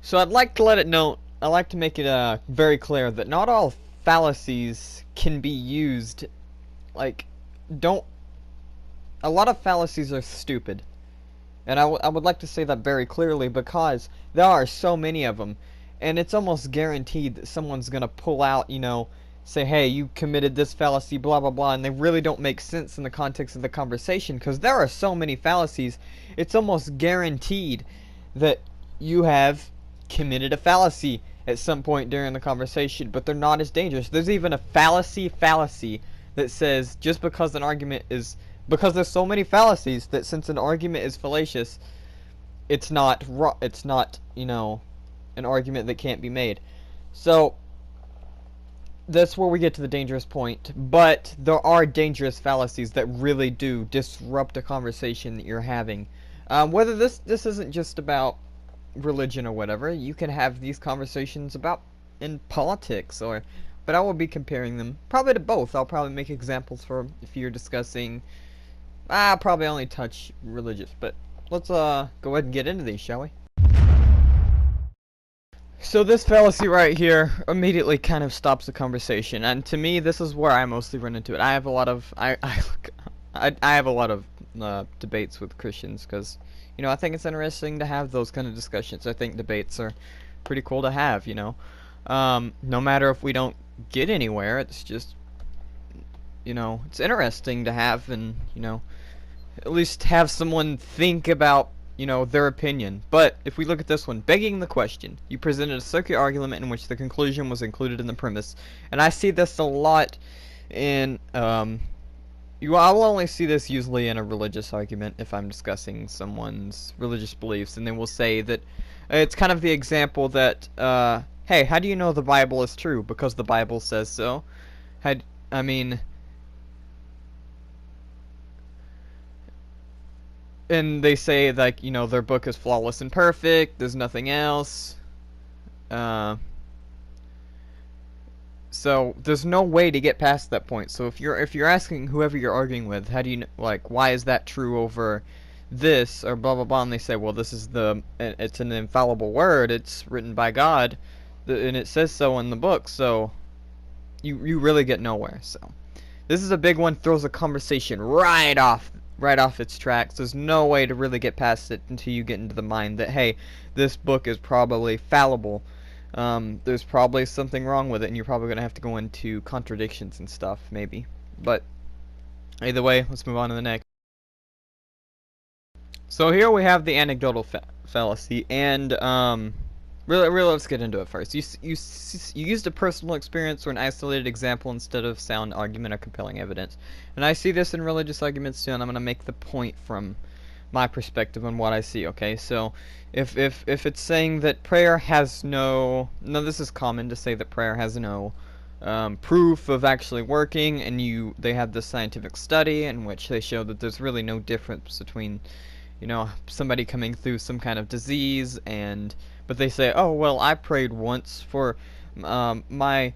So I'd like to let it know, I'd like to make it very clear that not all fallacies can be used, like, don't, a lot of fallacies are stupid. And I would like to say that very clearly because there are so many of them. And it's almost guaranteed that someone's going to pull out, say, hey, you committed this fallacy, blah, blah, blah, and they really don't make sense in the context of the conversation because there are so many fallacies. It's almost guaranteed that you have committed a fallacy at some point during the conversation, but they're not as dangerous. There's even a fallacy that says just because an argument is, because there's so many fallacies that since an argument is fallacious, it's not an argument that can't be made. So that's where we get to the dangerous point. But there are dangerous fallacies that really do disrupt a conversation that you're having. Whether this isn't just about religion or whatever, you can have these conversations about in politics or, but I will be comparing them probably to both. I'll probably make examples for if you're discussing. I'll probably only touch religious, but let's go ahead and get into these, shall we? So this fallacy right here immediately kind of stops the conversation, and to me, this is where I mostly run into it. I have a lot of I have a lot of debates with Christians because I think it's interesting to have those kind of discussions. I think debates are pretty cool to have. No matter if we don't get anywhere, it's just it's interesting to have and at least have someone think about their opinion. But if we look at this one, begging the question, you presented a circular argument in which the conclusion was included in the premise. And I see this a lot in, I will only see this usually in a religious argument if I'm discussing someone's religious beliefs, and they will say that it's kind of the example that, hey, how do you know the Bible is true? Because the Bible says so. I mean, and they say like their book is flawless and perfect. There's nothing else. So there's no way to get past that point. So if you're asking whoever you're arguing with, how do you like why is that true over this or blah blah blah, and they say, well, this is it's an infallible word. It's written by God, and it says so in the book. So you really get nowhere. So this is a big one. Throws a conversation right off its tracks. There's no way to really get past it until you get into the mind that, hey, this book is probably fallible. There's probably something wrong with it, and you're probably going to have to go into contradictions and stuff, maybe. But either way, let's move on to the next. So here we have the anecdotal fallacy, and really, let's get into it first. You used a personal experience or an isolated example instead of sound argument or compelling evidence. And I see this in religious arguments too, and I'm going to make the point from my perspective on what I see, okay? So if it's saying that prayer has no, this is common to say that prayer has no proof of actually working, and they have this scientific study in which they show that there's really no difference between somebody coming through some kind of disease but they say, oh, well, I prayed once for my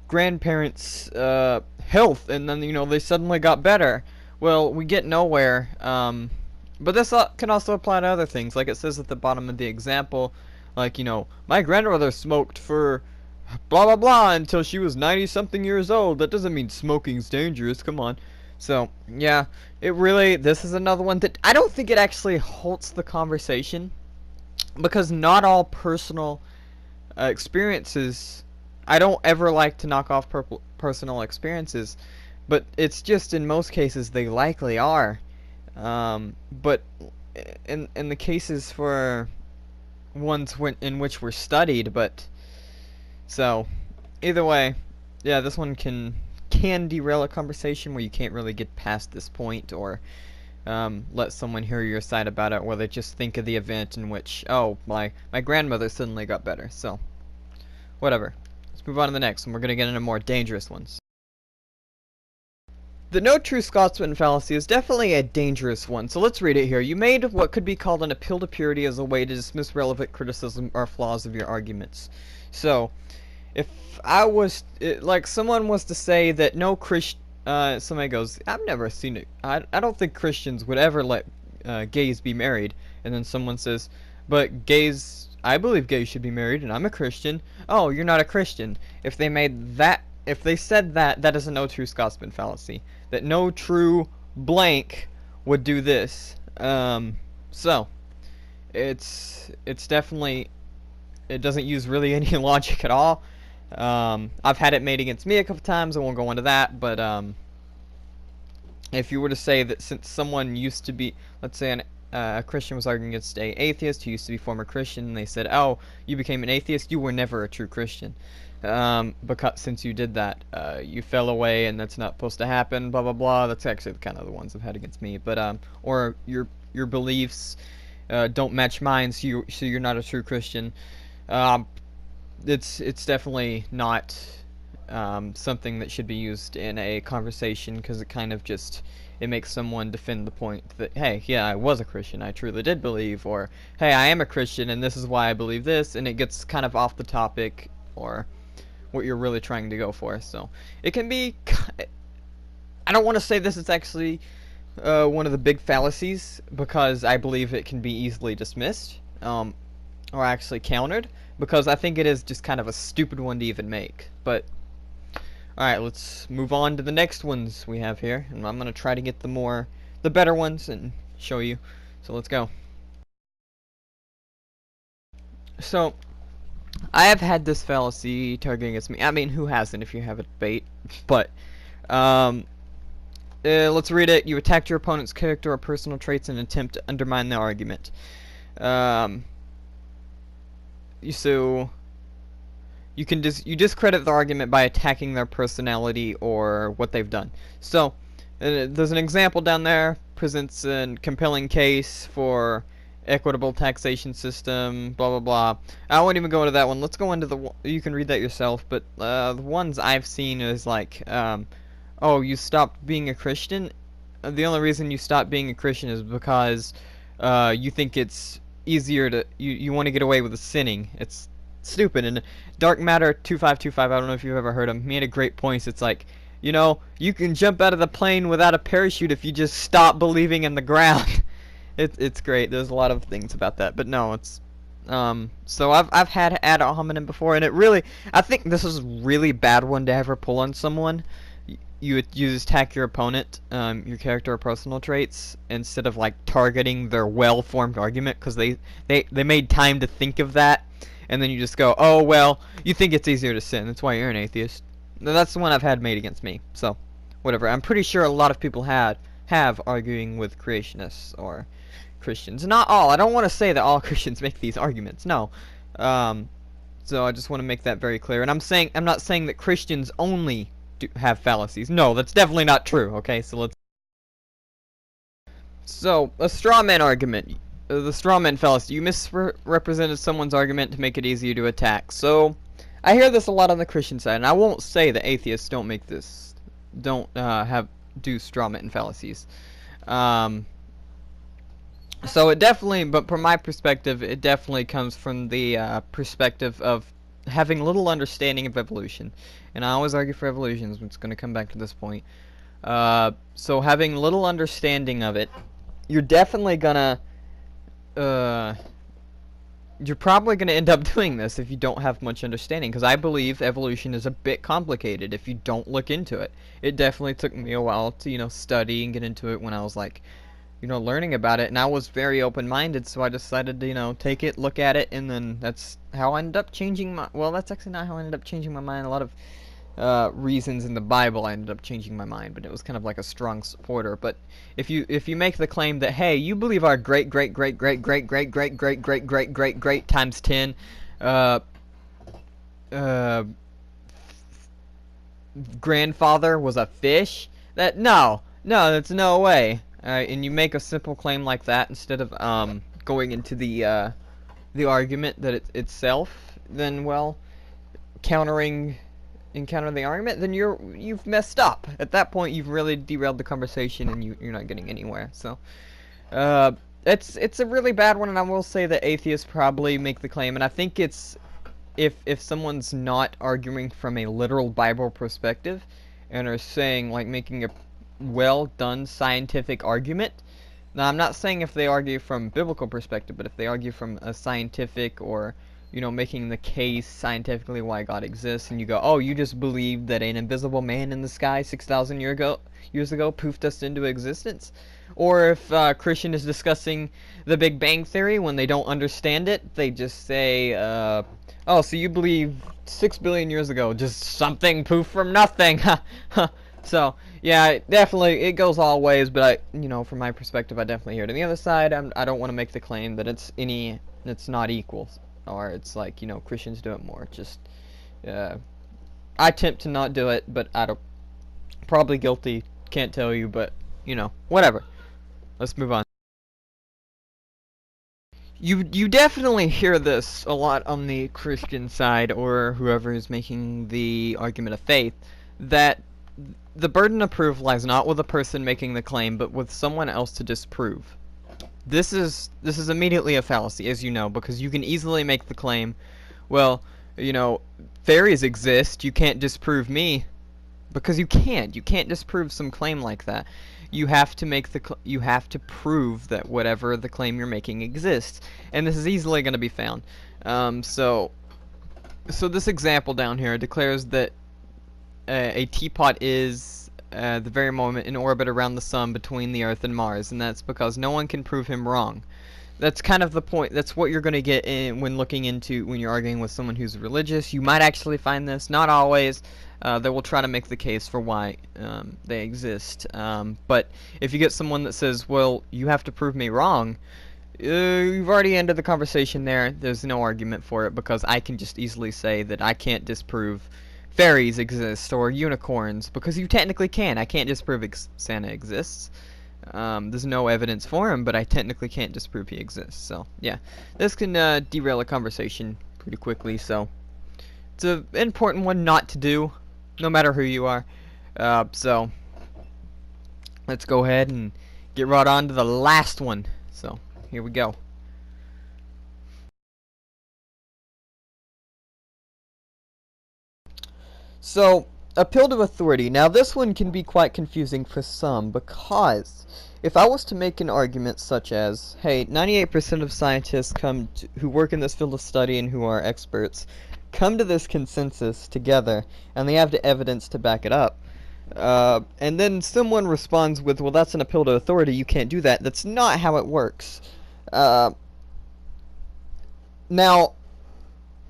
grandparents' health, and then, they suddenly got better. Well, we get nowhere. But this can also apply to other things. Like it says at the bottom of the example, like, my grandmother smoked for blah, blah, blah until she was 90-something years old. That doesn't mean smoking's dangerous. Come on. So, yeah, this is another one that I don't think it actually halts the conversation. Because not all personal experiences, I don't ever like to knock off personal experiences, but it's just in most cases they likely are. But in the cases for ones in which we're studied, but so either way, yeah, this one can derail a conversation where you can't really get past this point or let someone hear your side about it, where they just think of the event in which, oh, my grandmother suddenly got better. So, whatever. Let's move on to the next one. We're going to get into more dangerous ones. The no true Scotsman fallacy is definitely a dangerous one, so let's read it here. You made what could be called an appeal to purity as a way to dismiss relevant criticism or flaws of your arguments. So, if I was, like someone was to say that no Christian, somebody goes, I've never seen it. I don't think Christians would ever let gays be married. And then someone says, but gays I believe gays should be married, and I'm a Christian. Oh, you're not a Christian. If they said that, that is a no true Scotsman fallacy. That no true blank would do this. So it's definitely, it doesn't use really any logic at all. I've had it made against me a couple times. I won't go into that, but if you were to say that since someone used to be, let's say a Christian was arguing against a atheist who used to be former Christian, and they said, "Oh, you became an atheist. You were never a true Christian, because since you did that, you fell away, and that's not supposed to happen." Blah blah blah. That's actually kind of the ones I've had against me. But or your beliefs don't match mine, so you're not a true Christian. It's definitely not something that should be used in a conversation, because it kind of just, it makes someone defend the point that, hey, yeah, I was a Christian, I truly did believe, or hey, I am a Christian and this is why I believe this, and it gets kind of off the topic or what you're really trying to go for. So it can be, I don't want to say this is actually one of the big fallacies, because I believe it can be easily dismissed or actually countered, because I think it is just kind of a stupid one to even make. But alright, let's move on to the next ones we have here, and I'm gonna try to get the better ones and show you. So let's go. So I have had this fallacy targeting against me. I mean, who hasn't if you have a debate? But let's read it. You attacked your opponent's character or personal traits in an attempt to undermine the argument. So you discredit the argument by attacking their personality or what they've done. So there's an example down there, presents a compelling case for equitable taxation system, blah blah blah. I won't even go into that one. Let's go into you can read that yourself, but the ones I've seen is like, oh, you stopped being a Christian. The only reason you stopped being a Christian is because you think it's easier to, you want to get away with the sinning. It's stupid. And Dark Matter 2525, I don't know if you've ever heard him, he had a great point. It's like, you know, you can jump out of the plane without a parachute if you just stop believing in the ground. It's great. There's a lot of things about that, but no, it's so I've had ad hominem before, and it really, I think this is a really bad one to ever pull on someone. You just attack your opponent, your character or personal traits, instead of like targeting their well-formed argument, because they made time to think of that, and then you just go, oh well, you think it's easier to sin, that's why you're an atheist. That's the one I've had made against me. So whatever. I'm pretty sure a lot of people have arguing with creationists or Christians. Not all. I don't want to say that all Christians make these arguments. No. So I just want to make that very clear. And I'm not saying that Christians only have fallacies. No, that's definitely not true. Okay, so let's. So a straw man argument. The straw man fallacy. You misrepresented someone's argument to make it easier to attack. So I hear this a lot on the Christian side, and I won't say that atheists don't make this, do straw man fallacies. So it definitely, but from my perspective, it definitely comes from the perspective of having little understanding of evolution. And I always argue for evolution, so it's going to come back to this point. So having little understanding of it, you're definitely gonna, you're probably going to end up doing this if you don't have much understanding, because I believe evolution is a bit complicated if you don't look into it. It definitely took me a while to, you know, study and get into it when I was like, you know, learning about it, and I was very open-minded, so I decided to, you know, take it, look at it, and then that's how I ended up changing my, well, that's actually not how I ended up changing my mind. A lot of reasons in the Bible I ended up changing my mind, but it was kind of like a strong supporter. But if you make the claim that, hey, you believe our great times 10 grandfather was a fish, that no, that's no way. And you make a simple claim like that instead of going into the argument that itself, then, well, countering the argument, then you've messed up. At that point, you've really derailed the conversation, and you're not getting anywhere. So it's a really bad one, and I will say that atheists probably make the claim, and I think it's if someone's not arguing from a literal Bible perspective and are saying, like, making a well done scientific argument, Now, I'm not saying if they argue from biblical perspective, but if they argue from a scientific or, making the case scientifically why God exists, and you go, oh, you just believe that an invisible man in the sky 6,000 years ago poofed us into existence? Or if Christian is discussing the Big Bang Theory when they don't understand it, they just say, oh, so you believe 6 billion years ago just something poofed from nothing? So, yeah, definitely, it goes all ways, but from my perspective, I definitely hear it. On the other side, I don't want to make the claim that it's not equal, or it's like, Christians do it more. Just, I attempt to not do it, but I don't, probably guilty, can't tell you, but, whatever. Let's move on. You definitely hear this a lot on the Christian side, or whoever is making the argument of faith, that the burden of proof lies not with the person making the claim, but with someone else to disprove. This is immediately a fallacy, as you know, because you can easily make the claim, well, fairies exist, you can't disprove me, because you can't. You can't disprove some claim like that. You have to prove that whatever the claim you're making exists, and this is easily going to be found. So this example down here declares that a teapot is the very moment in orbit around the sun between the Earth and Mars, and that's because no one can prove him wrong. That's kind of the point. That's what you're going to get when you're arguing with someone who's religious. You might actually find this, not always. They will try to make the case for why they exist. But if you get someone that says, well, you have to prove me wrong, you've already ended the conversation there. There's no argument for it, because I can just easily say that I can't disprove fairies exist or unicorns, because you technically can. I can't disprove Santa exists. There's no evidence for him, but I technically can't disprove he exists. So yeah, this can derail a conversation pretty quickly. So it's an important one not to do, no matter who you are. So let's go ahead and get right on to the last one. So here we go. So, appeal to authority. Now, this one can be quite confusing for some, because if I was to make an argument such as, hey, 98% of scientists who work in this field of study and who are experts come to this consensus together, and they have the evidence to back it up, and then someone responds with, well, that's an appeal to authority, you can't do that. That's not how it works. Now,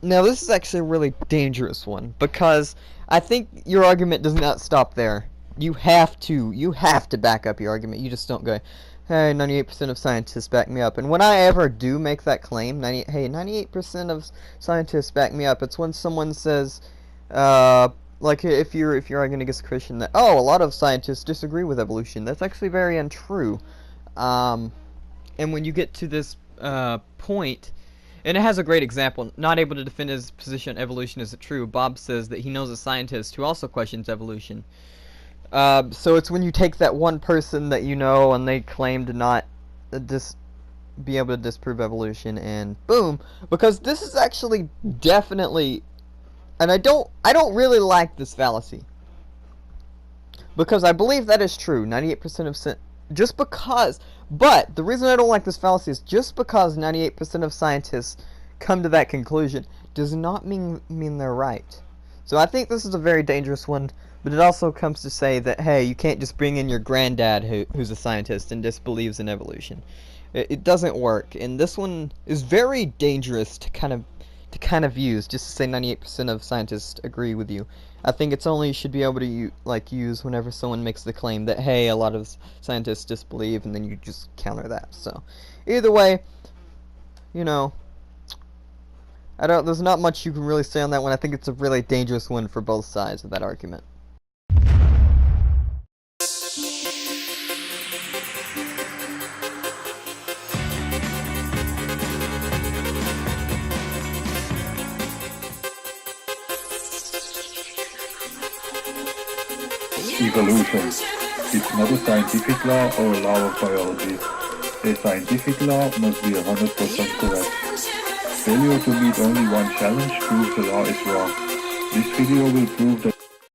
this is actually a really dangerous one, because I think your argument does not stop there. You have to back up your argument. You just don't go, hey, 98% of scientists back me up. And when I ever do make that claim, hey, 98% of scientists back me up, it's when someone says, like if you're arguing against a Christian, that, oh, a lot of scientists disagree with evolution. That's actually very untrue. And when you get to this point, and it has a great example. Not able to defend his position on evolution isn't true. Bob says that he knows a scientist who also questions evolution. So it's when you take that one person that you know and they claim to not be able to disprove evolution, and boom. Because this is actually definitely, and I don't really like this fallacy, because I believe that is true. 98% of just because, but the reason I don't like this fallacy is just because 98% of scientists come to that conclusion does not mean they're right. So I think this is a very dangerous one, but it also comes to say that, hey, you can't just bring in your granddad who's a scientist and disbelieves in evolution. It doesn't work, and this one is very dangerous to kind of use, just to say 98% of scientists agree with you. I think it's only you should be able to use whenever someone makes the claim that, hey, a lot of scientists disbelieve, and then you just counter that. So either way, there's not much you can really say on that one. I think it's a really dangerous one for both sides of that argument. Evolution. It's not a scientific law or a law of biology. A scientific law must be 100% correct. Failure to meet only one challenge proves the law is wrong. This video will prove that